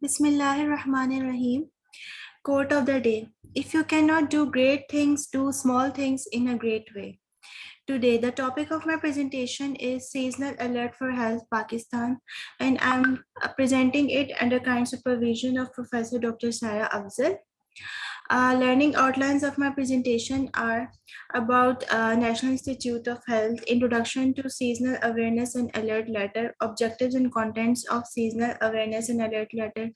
Bismillahirrahmanirrahim. Quote of the day. If you cannot do great things, do small things in a great way. Today, the topic of my presentation is Seasonal Alert for Health, Pakistan, and I'm presenting it under kind supervision of Professor Dr. Sarah Afzal. Learning outlines of my presentation are about National Institute of Health, Introduction to Seasonal Awareness and Alert Letter, Objectives and Contents of Seasonal Awareness and Alert Letter,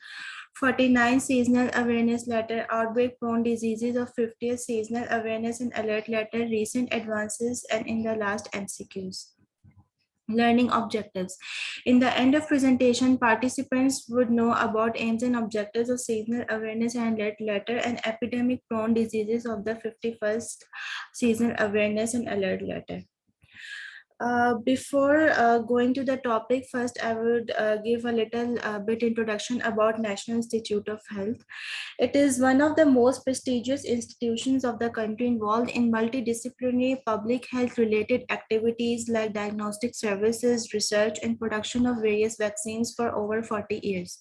49 Seasonal Awareness Letter, Outbreak Prone Diseases of 50th Seasonal Awareness and Alert Letter, Recent Advances, and in the last MCQs. Learning objectives. In the end of presentation, participants would know about aims and objectives of seasonal awareness and alert letter and epidemic prone diseases of the 51st seasonal awareness and alert letter. Before going to the topic, first I would give a little bit introduction about National Institute of Health. It is one of the most prestigious institutions of the country involved in multidisciplinary public health related activities like diagnostic services, research, and production of various vaccines for over 40 years.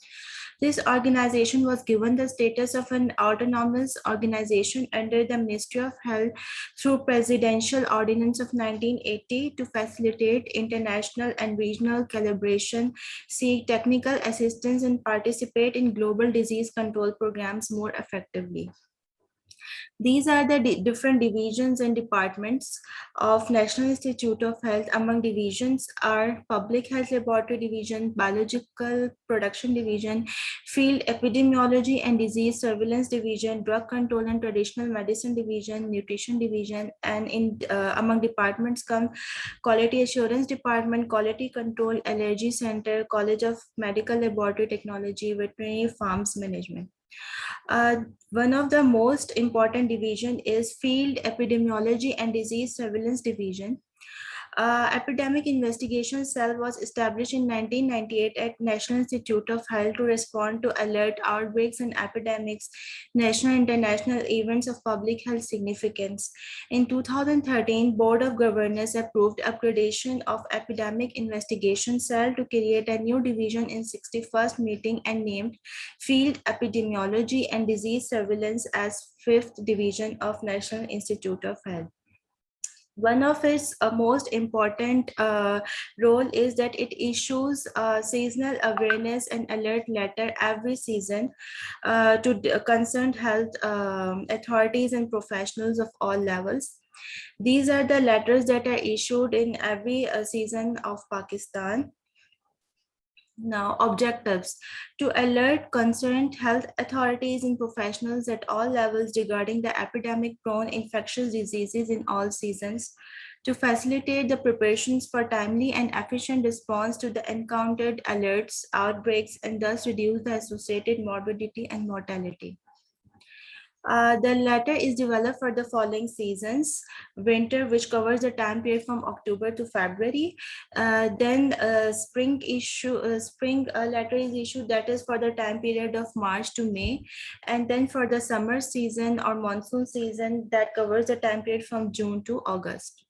This organization was given the status of an autonomous organization under the Ministry of Health through Presidential Ordinance of 1980 to facilitate international and regional collaboration, seek technical assistance, and participate in global disease control programs more effectively. These are the different divisions and departments of National Institute of Health. Among divisions are Public Health Laboratory Division, Biological Production Division, Field Epidemiology and Disease Surveillance Division, Drug Control and Traditional Medicine Division, Nutrition Division, and among departments come Quality Assurance Department, Quality Control, Allergy Center, College of Medical Laboratory Technology, Veterinary Farms Management. One of the most important division is Field Epidemiology and Disease Surveillance Division. Epidemic Investigation Cell was established in 1998 at National Institute of Health to respond to alert outbreaks and epidemics, national and international events of public health significance. In 2013, Board of Governors approved upgradation of Epidemic Investigation Cell to create a new division in 61st meeting and named Field Epidemiology and Disease Surveillance as 5th Division of National Institute of Health. One of its most important role is that it issues seasonal awareness and alert letter every season to concerned health authorities and professionals of all levels. These are the letters that are issued in every season of Pakistan. Now, objectives: to alert concerned health authorities and professionals at all levels regarding the epidemic-prone infectious diseases in all seasons, to facilitate the preparations for timely and efficient response to the encountered alerts, outbreaks, and thus reduce the associated morbidity and mortality. The letter is developed for the following seasons: winter, which covers the time period from October to February. Then spring letter is issued, that is for the time period of March to May. And then for the summer season or monsoon season, that covers the time period from June to August.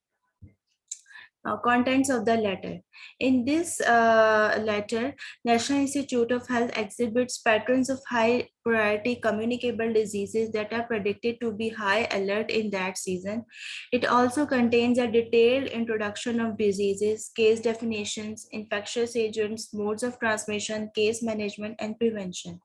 Contents of the letter. In this letter, National Institute of Health exhibits patterns of high priority communicable diseases that are predicted to be high alert in that season. It also contains a detailed introduction of diseases, case definitions, infectious agents, modes of transmission, case management, and prevention.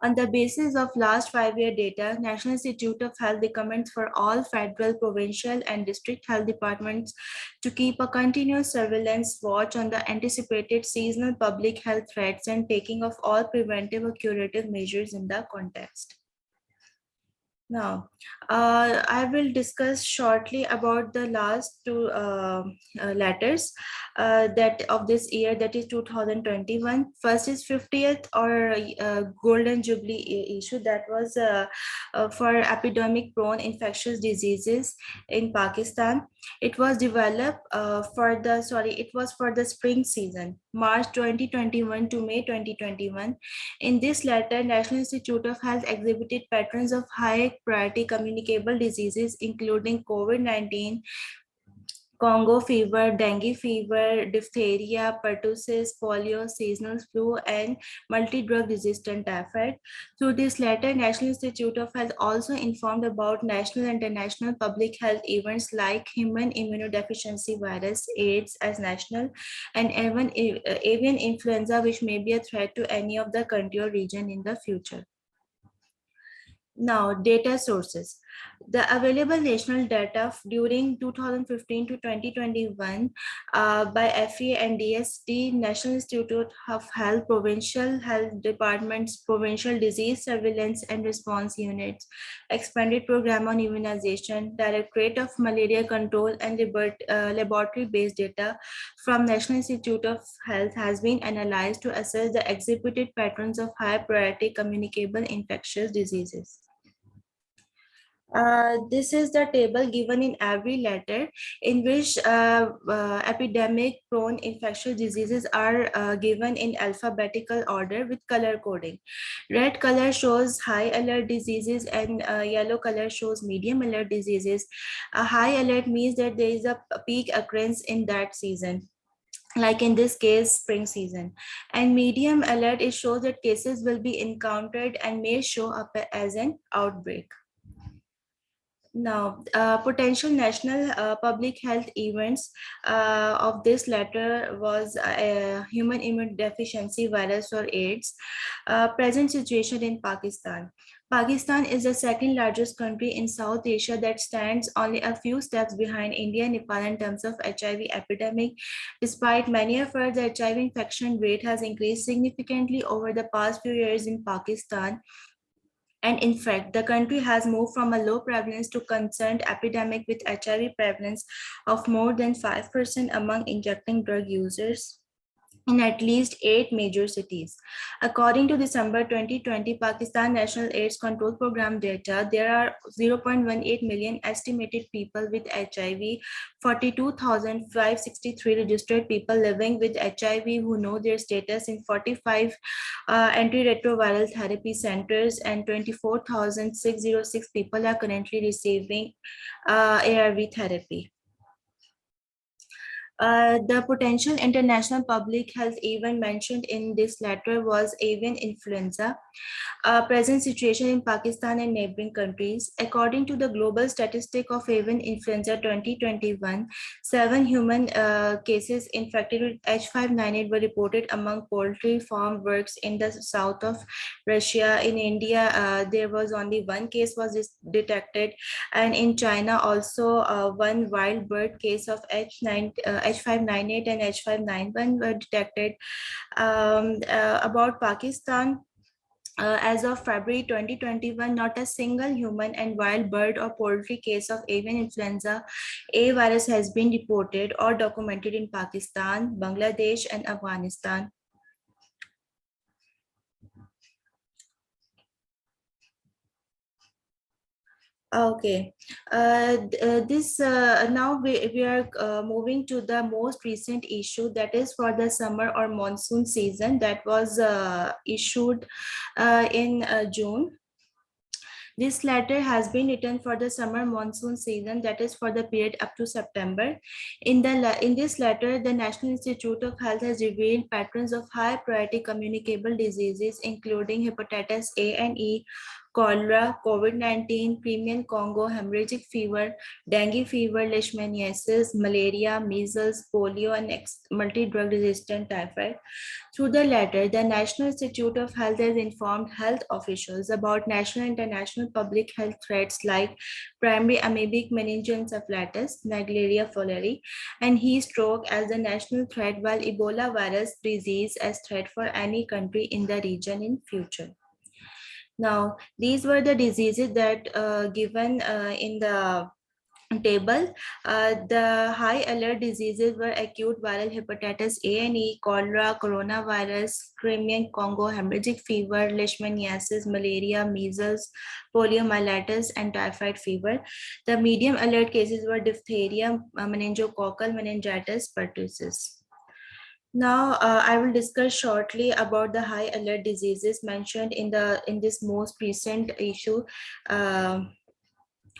On the basis of last 5-year data, National Institute of Health recommends for all federal, provincial, and district health departments to keep a continuous surveillance watch on the anticipated seasonal public health threats and taking of all preventive or curative measures in the context. Now, I will discuss shortly about the last two letters that of this year, that is 2021. First is 50th or Golden Jubilee issue, that was for epidemic prone infectious diseases in Pakistan. It was developed for the spring season, March 2021 to May 2021. In this letter, National Institute of Health exhibited patterns of high priority communicable diseases, including COVID-19, Congo fever, dengue fever, diphtheria, pertussis, polio, seasonal flu, and multi-drug resistant typhoid. Through this letter, National Institute of Health also informed about national and international public health events like human immunodeficiency virus, AIDS as national, and even avian influenza, which may be a threat to any of the country or region in the future. Now, data sources. The available national data during 2015 to 2021 by FA and DST, National Institute of Health, Provincial Health Departments, Provincial Disease Surveillance and Response Units, Expanded Program on Immunization, Directorate of Malaria Control, and laboratory-based data from National Institute of Health has been analyzed to assess the exhibited patterns of high priority communicable infectious diseases. This is the table given in every letter in which epidemic prone infectious diseases are given in alphabetical order with color coding. Red color shows high alert diseases and yellow color shows medium alert diseases. A high alert means that there is a peak occurrence in that season, like in this case spring season, and medium alert, it shows that cases will be encountered and may show up as an outbreak. Now, potential national public health events of this letter was human immunodeficiency virus or AIDS. Present situation in Pakistan. Pakistan is the second largest country in South Asia that stands only a few steps behind India and Nepal in terms of HIV epidemic. Despite many efforts, the HIV infection rate has increased significantly over the past few years in Pakistan. And in fact, the country has moved from a low prevalence to concerned epidemic with HIV prevalence of more than 5% among injecting drug users in at least 8 major cities. According to December 2020 Pakistan National AIDS Control Program data, there are 0.18 million estimated people with HIV, 42,563 registered people living with HIV who know their status in 45 antiretroviral therapy centers, and 24,606 people are currently receiving ARV therapy. The potential international public health event mentioned in this letter was avian influenza. Present situation in Pakistan and neighboring countries. According to the global statistic of avian influenza 2021, 7 human cases infected with H5N8 were reported among poultry farm works in the south of Russia. In India, there was only 1 case was detected, and in China also 1 wild bird case of H5N8 and H5N1 were detected. About Pakistan, as of February 2021, not a single human and wild bird or poultry case of avian influenza A virus has been reported or documented in Pakistan, Bangladesh, and Afghanistan. Okay, now we are moving to the most recent issue, that is for the summer or monsoon season that was issued in June. This letter has been written for the summer monsoon season, that is for the period up to September. In this letter, the National Institute of Health has revealed patterns of high priority communicable diseases, including hepatitis A and E, cholera, COVID-19, Crimean Congo, hemorrhagic fever, dengue fever, leishmaniasis, malaria, measles, polio, and multi-drug resistant typhoid. Through the letter, the National Institute of Health has informed health officials about national and international public health threats like primary amoebic meningoencephalitis, Naegleria fowleri, and heat stroke as the national threat, while Ebola virus disease as threat for any country in the region in future. Now, these were the diseases that given in the table. The high alert diseases were acute viral hepatitis A and E, cholera, coronavirus, Crimean Congo, hemorrhagic fever, leishmaniasis, malaria, measles, poliomyelitis, and typhoid fever. The medium alert cases were diphtheria, meningococcal meningitis, pertussis. Now, I will discuss shortly about the high alert diseases mentioned in this most recent issue.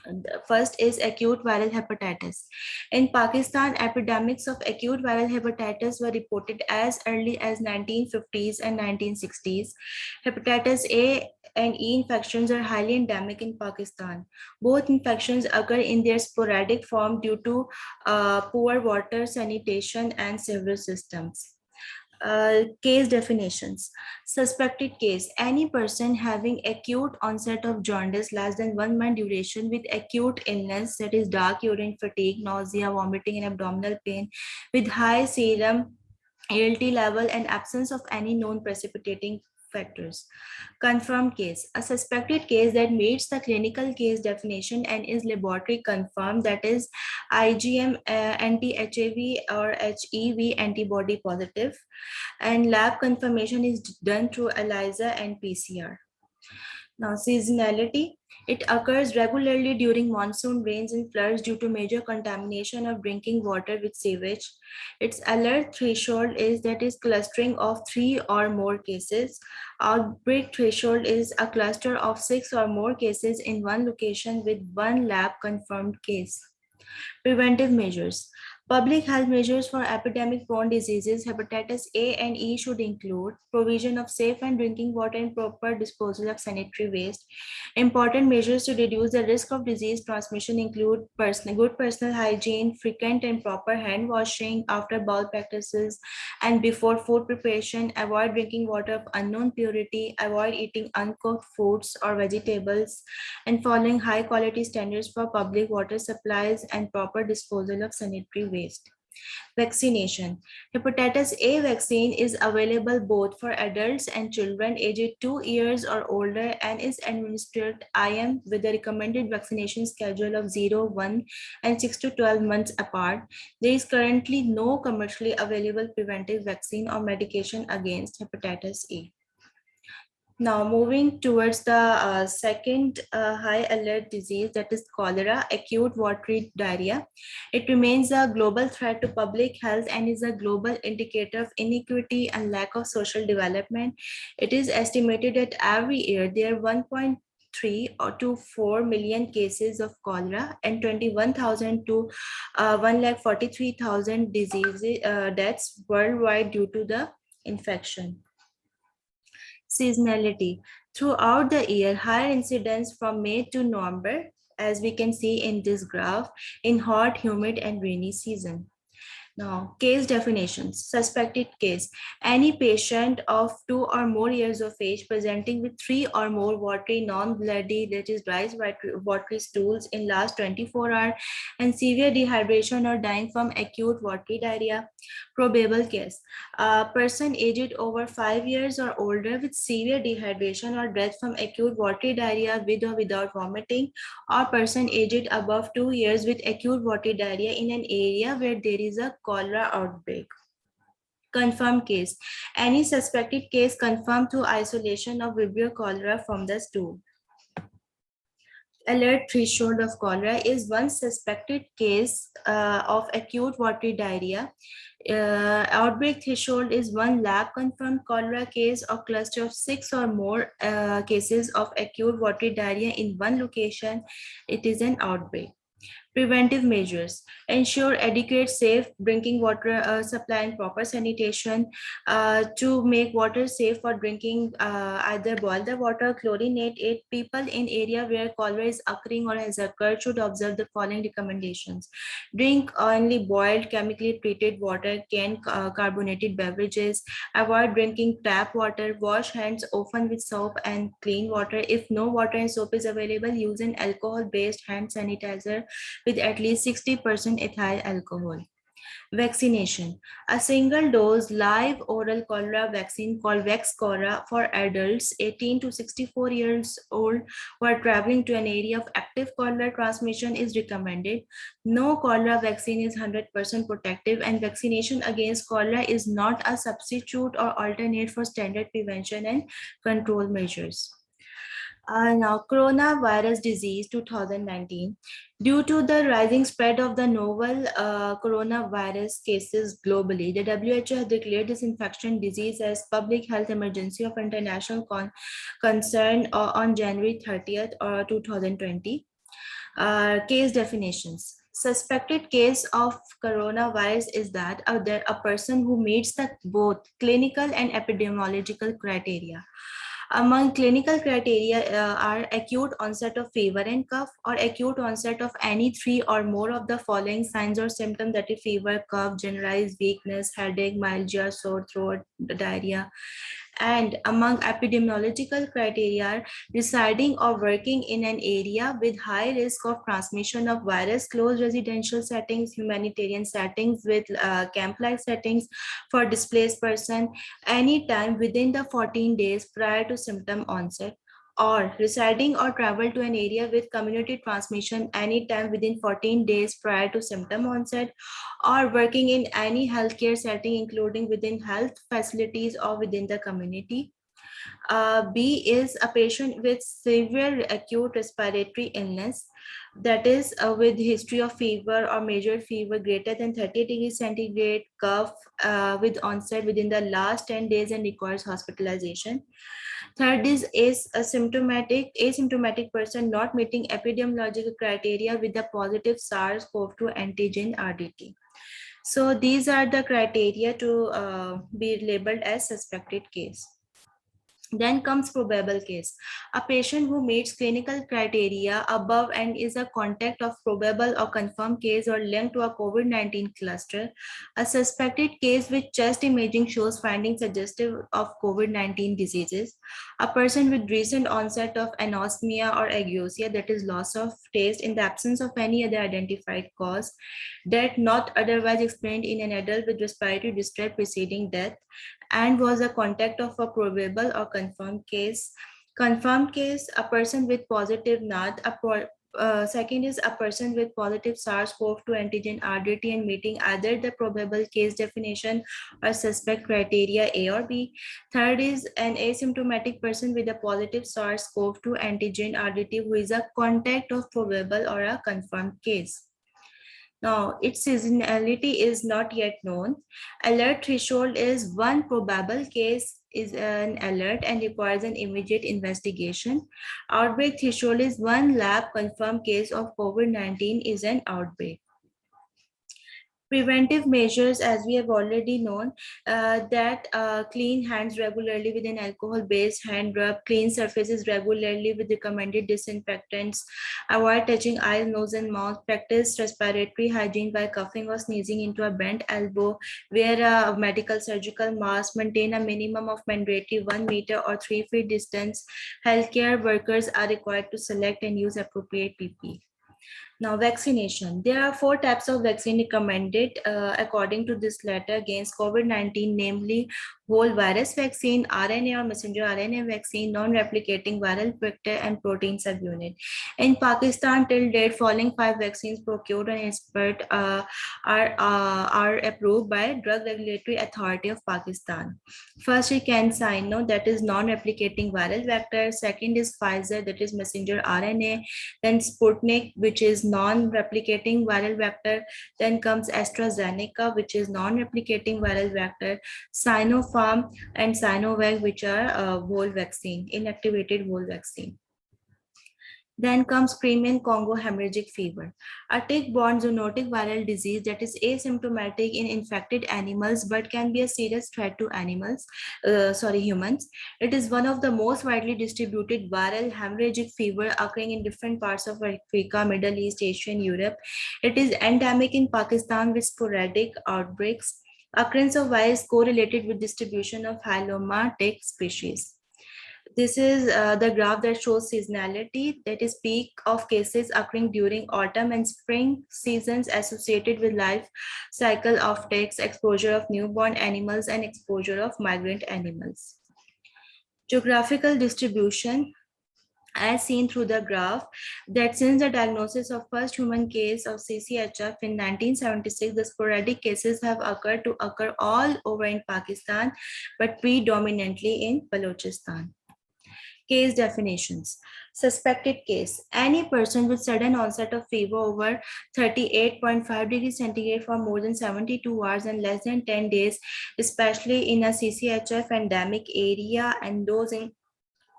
The first is acute viral hepatitis. In Pakistan, epidemics of acute viral hepatitis were reported as early as 1950s and 1960s. Hepatitis A and E infections are highly endemic in Pakistan. Both infections occur in their sporadic form due to poor water, sanitation, and sewer systems. Case definitions. Suspected case: any person having acute onset of jaundice less than 1 month duration with acute illness, that is dark urine, fatigue, nausea, vomiting, and abdominal pain, with high serum ALT level and absence of any known precipitating factors. Confirmed case: a suspected case that meets the clinical case definition and is laboratory confirmed, that is IgM anti-HAV or HEV antibody positive, and lab confirmation is done through ELISA and PCR. Now, seasonality. It occurs regularly during monsoon rains and floods due to major contamination of drinking water with sewage. Its alert threshold is, that is, clustering of 3 or more cases. Outbreak threshold is a cluster of 6 or more cases in one location with one lab confirmed case. Preventive measures. Public health measures for epidemic-prone diseases, hepatitis A and E, should include provision of safe and drinking water and proper disposal of sanitary waste. Important measures to reduce the risk of disease transmission include good personal hygiene, frequent and proper hand washing after bowel practices and before food preparation, avoid drinking water of unknown purity, avoid eating uncooked foods or vegetables, and following high quality standards for public water supplies and proper disposal of sanitary waste. Vaccination. Hepatitis A vaccine is available both for adults and children aged 2 years or older and is administered IM with a recommended vaccination schedule of 0, 1, and 6 to 12 months apart. There is currently no commercially available preventive vaccine or medication against hepatitis A. Now, moving towards the second high alert disease, that is cholera, acute watery diarrhea. It remains a global threat to public health and is a global indicator of inequity and lack of social development. It is estimated that every year there are 1.3 or to 4 million cases of cholera and 21,000 to 1,43,000 deaths worldwide due to the infection. Seasonality. Throughout the year, higher incidence from May to November, as we can see in this graph, in hot, humid, and rainy season. Now, case definitions. Suspected case: any patient of 2 or more years of age presenting with 3 or more watery, non-bloody, that is dry watery stools in last 24 hours and severe dehydration or dying from acute watery diarrhea. Probable case: a person aged over 5 years or older with severe dehydration or death from acute watery diarrhea with or without vomiting, or person aged above 2 years with acute watery diarrhea in an area where there is a cholera outbreak. Confirmed case: any suspected case confirmed through isolation of Vibrio cholera from the stool. Alert threshold of cholera is one suspected case of acute watery diarrhea. Outbreak threshold is one lab confirmed cholera case or cluster of 6 or more cases of acute watery diarrhea in one location. It is an outbreak. Preventive measures: ensure adequate, safe drinking water supply and proper sanitation. To make water safe for drinking, either boil the water, chlorinate it. People in area where cholera is occurring or has occurred should observe the following recommendations: drink only boiled, chemically treated water, canned carbonated beverages. Avoid drinking tap water. Wash hands often with soap and clean water. If no water and soap is available, use an alcohol-based hand sanitizer with at least 60% ethyl alcohol. Vaccination: a single dose live oral cholera vaccine called Vaxchora for adults 18 to 64 years old who are traveling to an area of active cholera transmission is recommended. No cholera vaccine is 100% protective, and vaccination against cholera is not a substitute or alternate for standard prevention and control measures. Now, coronavirus disease 2019. Due to the rising spread of the novel coronavirus cases globally, the WHO has declared this infection disease as public health emergency of international concern on January 30th, 2020. Case definitions. Suspected case of coronavirus is that a person who meets the both clinical and epidemiological criteria. Among clinical criteria are acute onset of fever and cough, or acute onset of any three or more of the following signs or symptoms, that is fever, cough, generalized weakness, headache, myalgia, sore throat, diarrhea. And among epidemiological criteria are residing or working in an area with high risk of transmission of virus, closed residential settings, humanitarian settings with camp-like settings for displaced person, anytime within the 14 days prior to symptom onset, or residing or travel to an area with community transmission anytime within 14 days prior to symptom onset, or working in any healthcare setting, including within health facilities or within the community. B is a patient with severe acute respiratory illness, that is with history of fever or major fever greater than 30 degrees centigrade, cough with onset within the last 10 days and requires hospitalization. Third is asymptomatic person not meeting epidemiological criteria with a positive SARS-CoV-2 antigen RDT. So these are the criteria to be labeled as suspected case. Then comes probable case. A patient who meets clinical criteria above and is a contact of probable or confirmed case or linked to a COVID-19 cluster. A suspected case with chest imaging shows findings suggestive of COVID-19 diseases. A person with recent onset of anosmia or ageusia, that is loss of taste in the absence of any other identified cause. Death not otherwise explained in an adult with respiratory distress preceding death, and was a contact of a probable or confirmed case. Confirmed case, a person with positive NAD. Second is a person with positive SARS-CoV-2 antigen RDT and meeting either the probable case definition or suspect criteria A or B. Third is an asymptomatic person with a positive SARS-CoV-2 antigen RDT who is a contact of probable or a confirmed case. Now, its seasonality is not yet known. Alert threshold is one probable case is an alert and requires an immediate investigation. Outbreak threshold is one lab confirmed case of COVID-19 is an outbreak. Preventive measures, as we have already known, that clean hands regularly with an alcohol-based hand rub, clean surfaces regularly with recommended disinfectants, avoid touching eyes, nose, and mouth, practice respiratory hygiene by coughing or sneezing into a bent elbow, wear a medical surgical mask, maintain a minimum of mandatory 1 meter or 3 feet distance. Healthcare workers are required to select and use appropriate PPE. Now, vaccination. There are 4 types of vaccine recommended according to this letter against COVID-19, namely whole virus vaccine, RNA or messenger RNA vaccine, non-replicating viral vector, and protein subunit. In Pakistan, till date, following 5 vaccines procured and expert are approved by Drug Regulatory Authority of Pakistan. First is CanSino, that is non-replicating viral vector. Second is Pfizer, that is messenger RNA. Then Sputnik, which is non-replicating viral vector. Then comes AstraZeneca, which is non-replicating viral vector. Sinopharm and Sinovac, which are whole vaccine, inactivated whole vaccine. Then comes Crimean Congo hemorrhagic fever, a tick-borne zoonotic viral disease that is asymptomatic in infected animals but can be a serious threat to humans. It is one of the most widely distributed viral hemorrhagic fever occurring in different parts of Africa, Middle East, Asia, and Europe. It is endemic in Pakistan with sporadic outbreaks. Occurrence of virus correlated with distribution of Hyaloma tick species. This is the graph that shows seasonality, that is peak of cases occurring during autumn and spring seasons associated with life cycle of ticks, exposure of newborn animals, and exposure of migrant animals. Geographical distribution, as seen through the graph, that since the diagnosis of first human case of CCHF in 1976, the sporadic cases have occurred all over in Pakistan, but predominantly in Balochistan. Case definitions. Suspected case. Any person with sudden onset of fever over 38.5 degrees centigrade for more than 72 hours and less than 10 days, especially in a CCHF endemic area and those in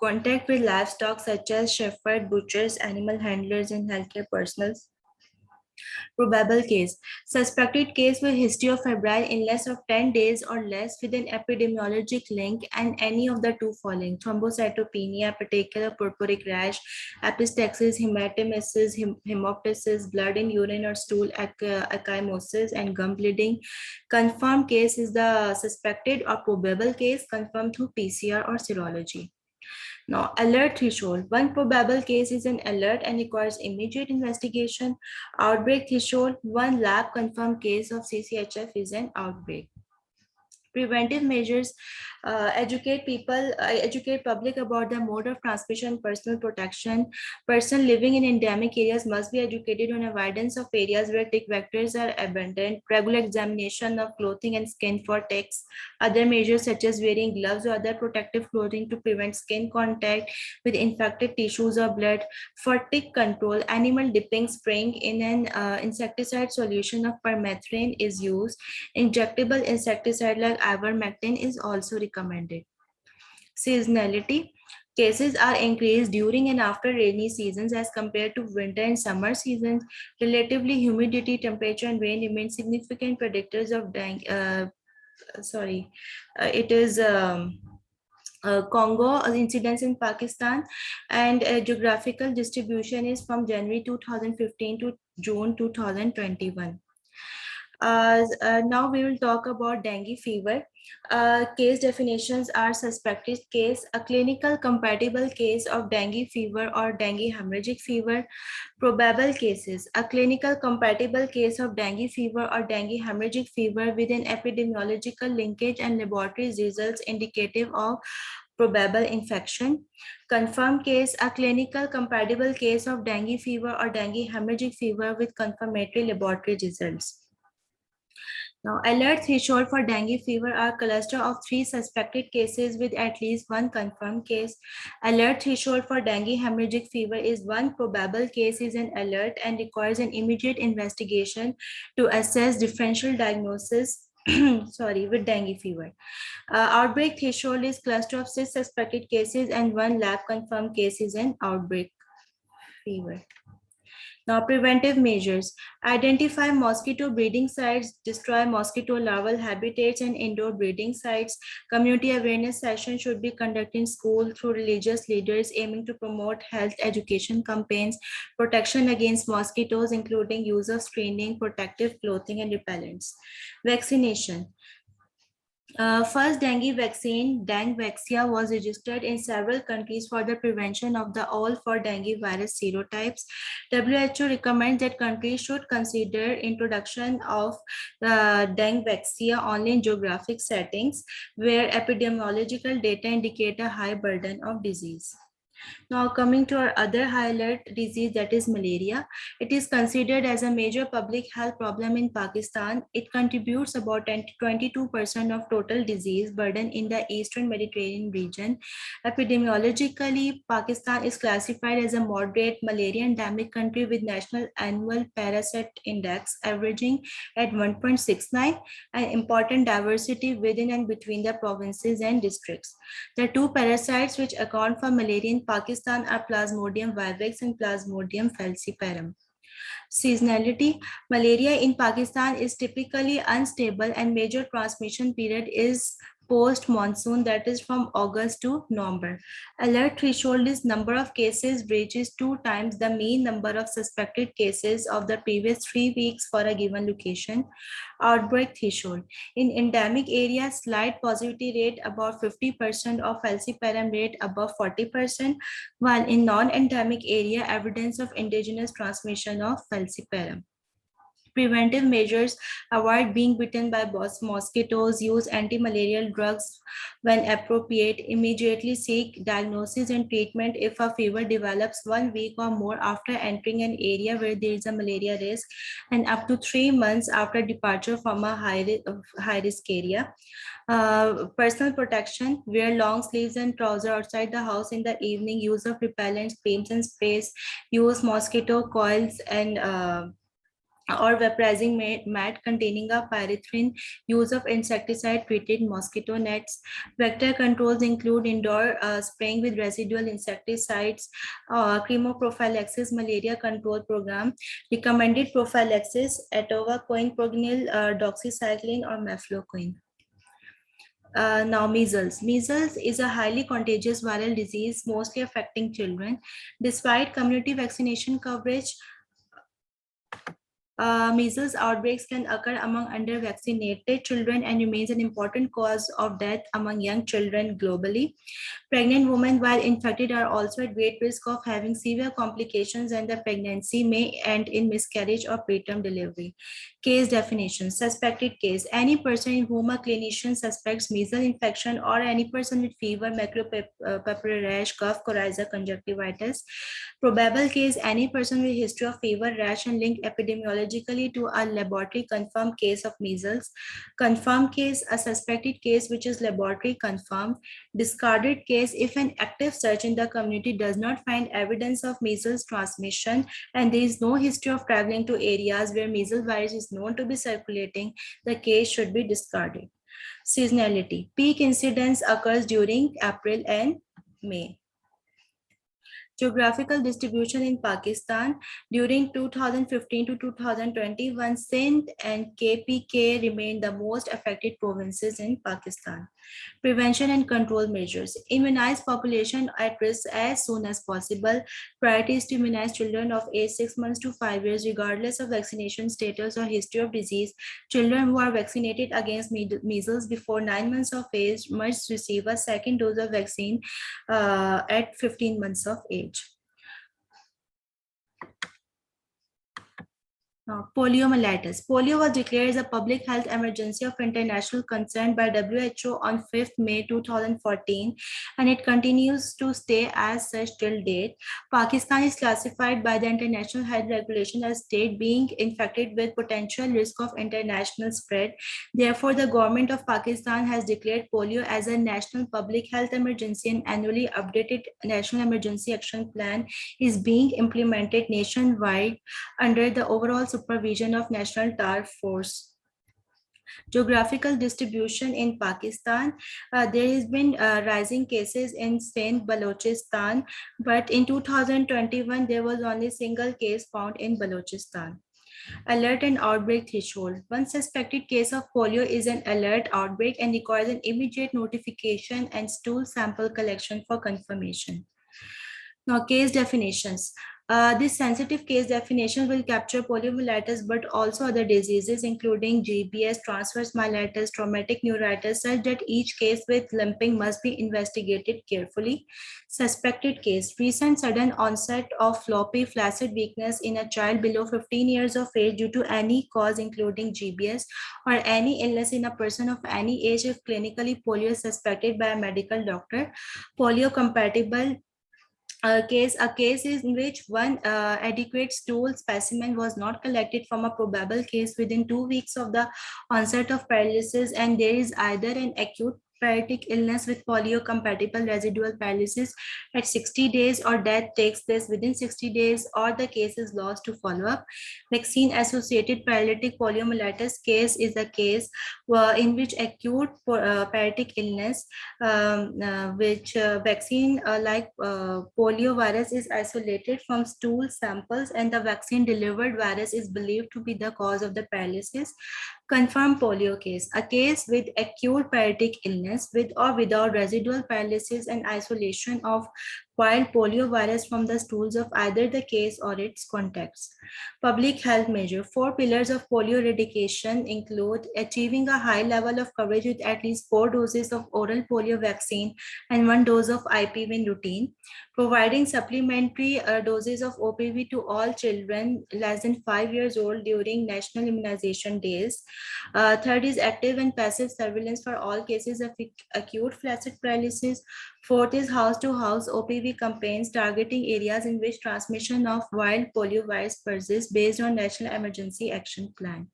Contact with livestock such as shepherds, butchers, animal handlers, and healthcare personnel. Probable case. Suspected case with history of febrile illness of 10 days or less with an epidemiologic link and any of the two following: thrombocytopenia, particular purpuric rash, epistaxis, hematemesis, hemoptysis, blood in urine or stool, ecchymosis, and gum bleeding. Confirmed case is the suspected or probable case confirmed through PCR or serology. Now, alert threshold. One probable case is an alert and requires immediate investigation. Outbreak threshold. One lab confirmed case of CCHF is an outbreak. Preventive measures. Educate public about the mode of transmission, personal protection. Person living in endemic areas must be educated on avoidance of areas where tick vectors are abundant. Regular examination of clothing and skin for ticks. Other measures such as wearing gloves or other protective clothing to prevent skin contact with infected tissues or blood. For tick control, animal dipping, spraying in an insecticide solution of permethrin is used. Injectable insecticide like ivermectin is also recommended. Seasonality. Cases are increased during and after rainy seasons as compared to winter and summer seasons. Relatively humidity, temperature, and rain remain significant predictors of dengue. It is Congo incidence in Pakistan, and geographical distribution is from January 2015 to June 2021. Now we will talk about dengue fever. Case definitions are suspected case, a clinical compatible case of dengue fever or dengue hemorrhagic fever. Probable cases, a clinical compatible case of dengue fever or dengue hemorrhagic fever with an epidemiological linkage and laboratory results indicative of probable infection. Confirmed case, a clinical compatible case of dengue fever or dengue hemorrhagic fever with confirmatory laboratory results. Now, alert threshold for dengue fever are cluster of 3 suspected cases with at least 1 confirmed case. Alert threshold for dengue hemorrhagic fever is 1 probable case is an alert and requires an immediate investigation to assess differential diagnosis with dengue fever. Outbreak threshold is cluster of 6 suspected cases and 1 lab confirmed case is an outbreak fever. Now, preventive measures. Identify mosquito breeding sites, destroy mosquito larval habitats and indoor breeding sites. Community awareness sessions should be conducted in school through religious leaders aiming to promote health education campaigns, protection against mosquitoes, including use of screening, protective clothing, and repellents. Vaccination. First dengue vaccine, Dengvaxia, was registered in several countries for the prevention of the all for dengue virus serotypes. WHO recommends that countries should consider introduction of Dengvaxia only in geographic settings where epidemiological data indicate a high burden of disease. Now coming to our other high alert disease, that is malaria. It is considered as a major public health problem in Pakistan. It contributes about 10 to 22% of total disease burden in the Eastern Mediterranean region. Epidemiologically, Pakistan is classified as a moderate malaria endemic country with national annual parasite index averaging at 1.69 and important diversity within and between the provinces and districts. The two parasites which account for malaria in Pakistan are Plasmodium vivax and Plasmodium falciparum. Seasonality. Malaria in Pakistan is typically unstable and major transmission period is post-monsoon, that is from August to November. Alert threshold is number of cases reaches 2 times the mean number of suspected cases of the previous 3 weeks for a given location. Outbreak threshold. In endemic areas, slight positivity rate about 50% or falciparum rate above 40%, while in non-endemic area, evidence of indigenous transmission of falciparum. Preventive measures: avoid being bitten by mosquitoes, use anti-malarial drugs when appropriate, immediately seek diagnosis and treatment if a fever develops 1 week or more after entering an area where there is a malaria risk, and up to 3 months after departure from a high-risk area. Personal protection: wear long sleeves and trousers outside the house in the evening, use of repellents, creams and sprays, use mosquito coils and or vaporizing mat containing a pyrethrin, use of insecticide-treated mosquito nets. Vector controls include indoor spraying with residual insecticides, chemoprophylaxis malaria control program, recommended prophylaxis, atovaquone, proguanil, doxycycline, or mefloquine. Now, measles. Measles is a highly contagious viral disease, mostly affecting children. Despite community vaccination coverage, measles outbreaks can occur among under-vaccinated children and remains an important cause of death among young children globally. Pregnant women, while infected, are also at great risk of having severe complications, and the pregnancy may end in miscarriage or preterm delivery. Case definition. Suspected case. Any person in whom a clinician suspects measles infection, or any person with fever, macular rash, cough, coryza, conjunctivitis. Probable case. Any person with history of fever, rash, and linked epidemiologically to a laboratory confirmed case of measles. Confirmed case. A suspected case which is laboratory confirmed. Discarded case if an active search in the community does not find evidence of measles transmission and there is no history of traveling to areas where measles virus is known to be circulating, the case should be discarded. Seasonality. Peak incidence occurs during April and May. Geographical distribution in Pakistan. During 2015 to 2021, Sindh and KPK remained the most affected provinces in Pakistan. Prevention and control measures. Immunize population at risk as soon as possible. Priority is to immunize children of age 6 months to 5 years regardless of vaccination status or history of disease. Children who are vaccinated against measles before 9 months of age must receive a second dose of vaccine at 15 months of age. Poliomyelitis. Polio was declared as a public health emergency of international concern by WHO on 5th May 2014, and it continues to stay as such till date. Pakistan is classified by the International Health Regulation as state being infected with potential risk of international spread. Therefore, the government of Pakistan has declared polio as a national public health emergency, and annually updated National Emergency Action Plan is being implemented nationwide under the overall supervision of National Task Force. Geographical distribution in Pakistan. There has been rising cases in Sindh, Balochistan, but in 2021 there was only a single case found in Balochistan. Alert and outbreak threshold. One suspected case of polio is an alert outbreak and requires an immediate notification and stool sample collection for confirmation. Now, case definitions. This sensitive case definition will capture poliomyelitis, but also other diseases, including GBS, transverse myelitis, traumatic neuritis, such that each case with limping must be investigated carefully. Suspected case. Recent sudden onset of floppy flaccid weakness in a child below 15 years of age due to any cause, including GBS, or any illness in a person of any age if clinically polio is suspected by a medical doctor. Polio compatible a case in which one adequate stool specimen was not collected from a probable case within 2 weeks of the onset of paralysis, and there is either an acute paralytic illness with polio compatible residual paralysis at 60 days, or death takes place within 60 days, or the case is lost to follow up. Vaccine associated paralytic poliomyelitis case is a case in which acute paralytic illness which vaccine like polio virus is isolated from stool samples, and the vaccine delivered virus is believed to be the cause of the paralysis. Confirmed polio case, a case with acute paralytic illness with or without residual paralysis and isolation of wild polio virus from the stools of either the case or its contacts. Public health measure. 4 pillars of polio eradication include achieving a high level of coverage with at least 4 doses of oral polio vaccine and 1 dose of IPV in routine, providing supplementary doses of OPV to all children less than 5 years old during national immunization days. Third is active and passive surveillance for all cases of acute flaccid paralysis. Fourth is house-to-house OPV campaigns targeting areas in which transmission of wild polio virus persists based on National Emergency Action Plan.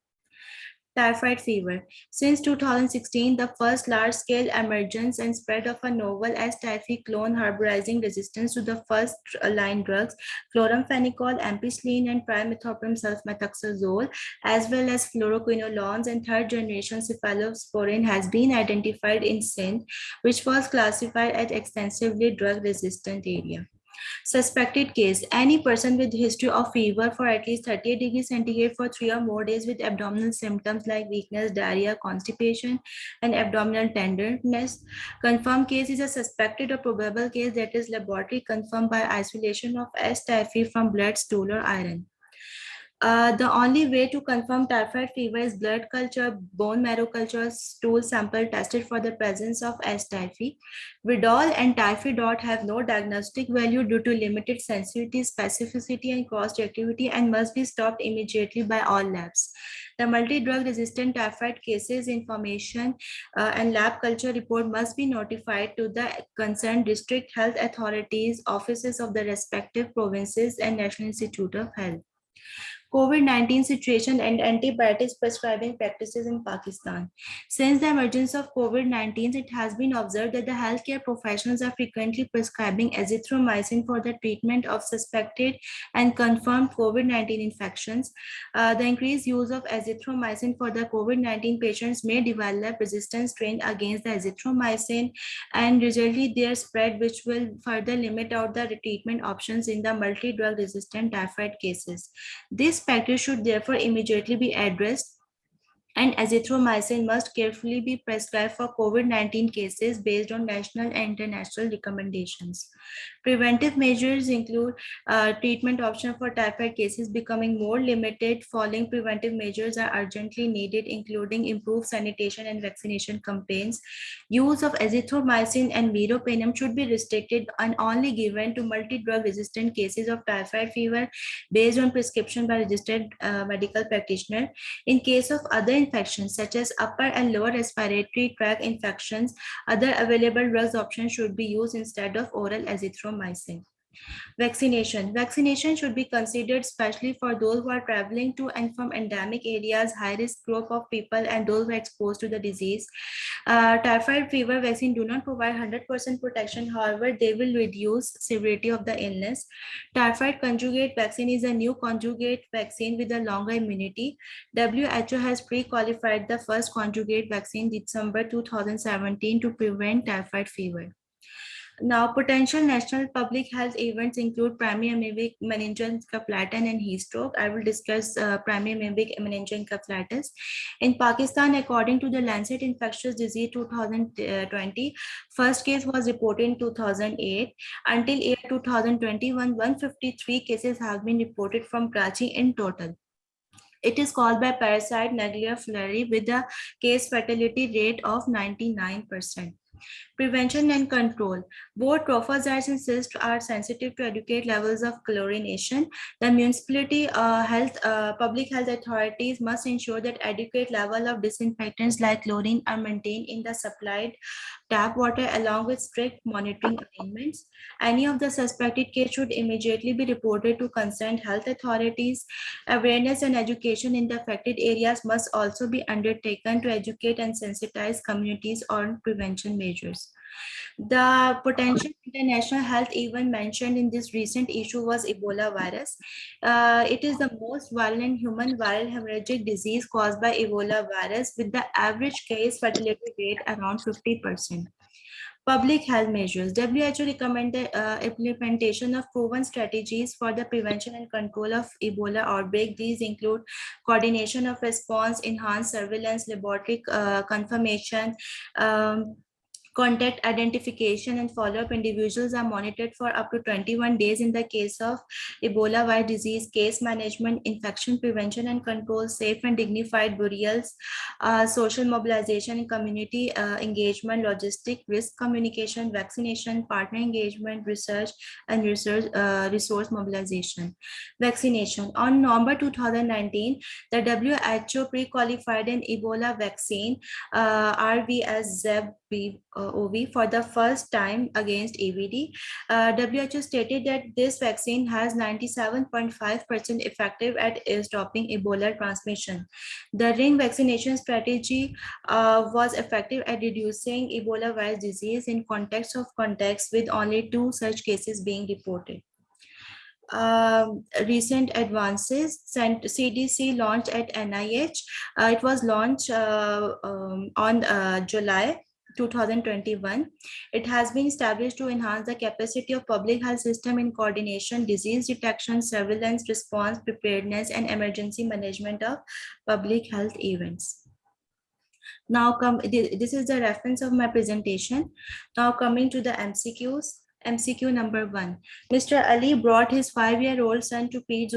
Typhoid fever. Since 2016, the first large-scale emergence and spread of a novel S-typhi clone harborizing resistance to the first-line drugs, chloramphenicol, ampicillin, and trimethoprim sulfamethoxazole, as well as fluoroquinolones and third-generation cephalosporin has been identified in Sindh, which was classified as extensively drug-resistant area. Suspected case. Any person with history of fever for at least 38 degrees centigrade for 3 or more days with abdominal symptoms like weakness, diarrhea, constipation, and abdominal tenderness. Confirmed case is a suspected or probable case that is laboratory confirmed by isolation of S. typhi from blood, stool, or iron. The only way to confirm typhoid fever is blood culture, bone marrow culture, stool sample tested for the presence of S. typhi. Vidal and typhidot have no diagnostic value due to limited sensitivity, specificity, and cross-reactivity and must be stopped immediately by all labs. The multi-drug resistant typhoid cases information and lab culture report must be notified to the concerned district health authorities, offices of the respective provinces, and National Institute of Health. COVID-19 situation and antibiotics prescribing practices in Pakistan. Since the emergence of COVID-19, it has been observed that the healthcare professionals are frequently prescribing azithromycin for the treatment of suspected and confirmed COVID-19 infections. The increased use of azithromycin for the COVID-19 patients may develop resistance strain against the azithromycin and resultly their spread, which will further limit out the treatment options in the multi-drug resistant typhoid cases. This factor should therefore immediately be addressed, and azithromycin must carefully be prescribed for COVID-19 cases based on national and international recommendations. Preventive measures include treatment options for typhoid cases becoming more limited. Following preventive measures are urgently needed, including improved sanitation and vaccination campaigns. Use of azithromycin and meropenem should be restricted and only given to multi-drug resistant cases of typhoid fever based on prescription by registered medical practitioner. In case of other infections such as upper and lower respiratory tract infections, other available drugs options should be used instead of oral azithromycin. Vaccination. Vaccination should be considered especially for those who are traveling to and from endemic areas, high-risk group of people, and those who are exposed to the disease. Typhoid fever vaccine do not provide 100% protection. However, they will reduce severity of the illness. Typhoid conjugate vaccine is a new conjugate vaccine with a longer immunity. WHO has pre-qualified the first conjugate vaccine December 2017 to prevent typhoid fever. Now, potential national public health events include primary amoebic meningoencephalitis and heat stroke. I will discuss primary amoebic meningoencephalitis. In Pakistan, according to the Lancet Infectious Disease 2020, first case was reported in 2008. Until year 2021, 153 cases have been reported from Karachi in total. It is caused by parasite Naegleria fowleri with a case fatality rate of 99%. Prevention and control. Both trophozoites and cysts are sensitive to adequate levels of chlorination. The municipality public health authorities must ensure that adequate level of disinfectants like chlorine are maintained in the supplied tap water along with strict monitoring arrangements. Any of the suspected case should immediately be reported to concerned health authorities. Awareness and education in the affected areas must also be undertaken to educate and sensitize communities on prevention measures. The potential international health event mentioned in this recent issue was Ebola virus. It is the most violent human viral hemorrhagic disease caused by Ebola virus with the average case fatality rate around 50%. Public health measures. WHO recommended implementation of proven strategies for the prevention and control of Ebola outbreak. These include coordination of response, enhanced surveillance, laboratory confirmation, contact identification and follow-up. Individuals are monitored for up to 21 days in the case of Ebola virus disease, case management, infection prevention and control, safe and dignified burials, social mobilization and community engagement, logistic, risk communication, vaccination, partner engagement, research, and resource mobilization. Vaccination. On November 2019, the WHO pre-qualified an Ebola vaccine, RVS-ZEB OV for the first time against AVD. WHO stated that this vaccine has 97.5% effective at stopping Ebola transmission. The ring vaccination strategy was effective at reducing Ebola virus disease in context of contacts, with only 2 such cases being reported. Recent advances, CDC launched at NIH. It was launched on July 2021. It has been established to enhance the capacity of public health system in coordination, disease detection, surveillance, response, preparedness, and emergency management of public health events. Now this is the reference of my presentation. Now coming to the MCQs. MCQ number 1. Mr. Ali brought his 5-year-old son to peds